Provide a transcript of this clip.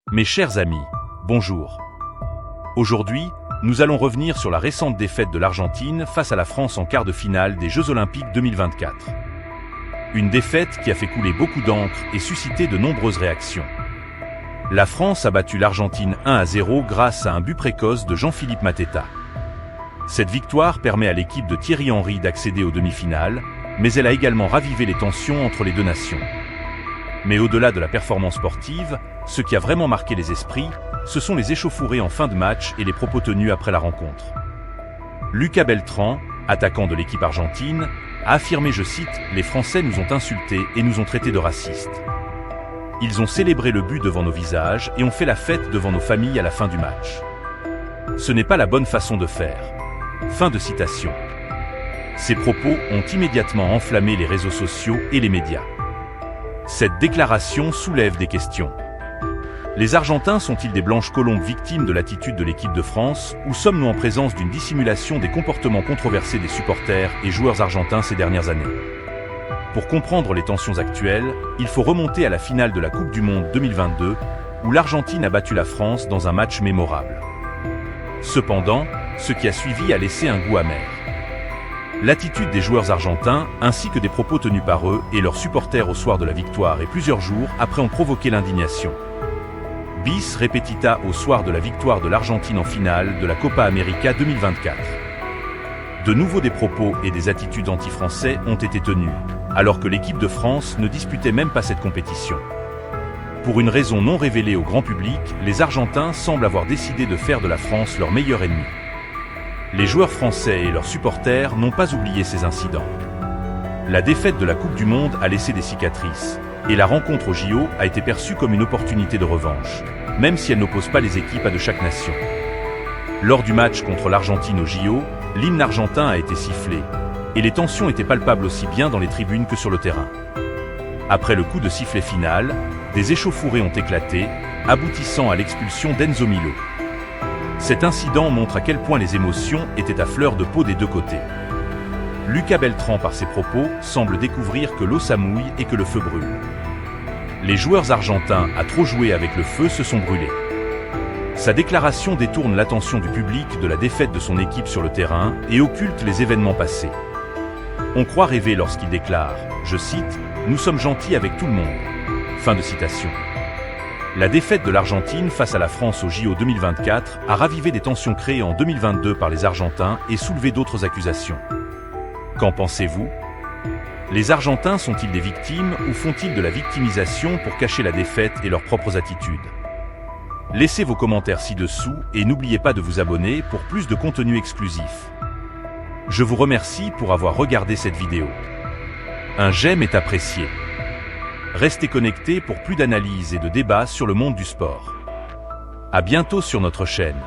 Mes chers amis, bonjour. Aujourd'hui, nous allons revenir sur la récente défaite de l'Argentine face à la France en quart de finale des Jeux Olympiques 2024. Une défaite qui a fait couler beaucoup d'encre et suscité de nombreuses réactions. La France a battu l'Argentine 1-0 grâce à un but précoce de Jean-Philippe Mateta. Cette victoire permet à l'équipe de Thierry Henry d'accéder aux demi-finales, mais elle a également ravivé les tensions entre les deux nations. Mais au-delà de la performance sportive, ce qui a vraiment marqué les esprits, ce sont les échauffourées en fin de match et les propos tenus après la rencontre. Lucas Beltrán, attaquant de l'équipe argentine, a affirmé, je cite, « Les Français nous ont insultés et nous ont traités de racistes. Ils ont célébré le but devant nos visages et ont fait la fête devant nos familles à la fin du match. Ce n'est pas la bonne façon de faire. » Fin de citation. Ces propos ont immédiatement enflammé les réseaux sociaux et les médias. Cette déclaration soulève des questions. Les Argentins sont-ils des blanches colombes victimes de l'attitude de l'équipe de France, ou sommes-nous en présence d'une dissimulation des comportements controversés des supporters et joueurs argentins ces dernières années? Pour comprendre les tensions actuelles, il faut remonter à la finale de la Coupe du Monde 2022, où l'Argentine a battu la France dans un match mémorable. Cependant, ce qui a suivi a laissé un goût amer. L'attitude des joueurs argentins, ainsi que des propos tenus par eux et leurs supporters au soir de la victoire et plusieurs jours après ont provoqué l'indignation. Bis repetita au soir de la victoire de l'Argentine en finale de la Copa América 2024. De nouveau des propos et des attitudes anti-français ont été tenus, alors que l'équipe de France ne disputait même pas cette compétition. Pour une raison non révélée au grand public, les Argentins semblent avoir décidé de faire de la France leur meilleur ennemi. Les joueurs français et leurs supporters n'ont pas oublié ces incidents. La défaite de la Coupe du Monde a laissé des cicatrices, et la rencontre au JO a été perçue comme une opportunité de revanche, même si elle n'oppose pas les équipes à de chaque nation. Lors du match contre l'Argentine au JO, l'hymne argentin a été sifflé, et les tensions étaient palpables aussi bien dans les tribunes que sur le terrain. Après le coup de sifflet final, des échauffourées ont éclaté, aboutissant à l'expulsion d'Enzo Milo. Cet incident montre à quel point les émotions étaient à fleur de peau des deux côtés. Lucas Beltrán, par ses propos, semble découvrir que l'eau ça mouille et que le feu brûle. Les joueurs argentins, à trop jouer avec le feu, se sont brûlés. Sa déclaration détourne l'attention du public de la défaite de son équipe sur le terrain et occulte les événements passés. On croit rêver lorsqu'il déclare, je cite, « Nous sommes gentils avec tout le monde ». Fin de citation. La défaite de l'Argentine face à la France au JO 2024 a ravivé des tensions créées en 2022 par les Argentins et soulevé d'autres accusations. Qu'en pensez-vous? Les Argentins sont-ils des victimes ou font-ils de la victimisation pour cacher la défaite et leurs propres attitudes? Laissez vos commentaires ci-dessous et n'oubliez pas de vous abonner pour plus de contenu exclusif. Je vous remercie pour avoir regardé cette vidéo. Un j'aime est apprécié. Restez connectés pour plus d'analyses et de débats sur le monde du sport. À bientôt sur notre chaîne.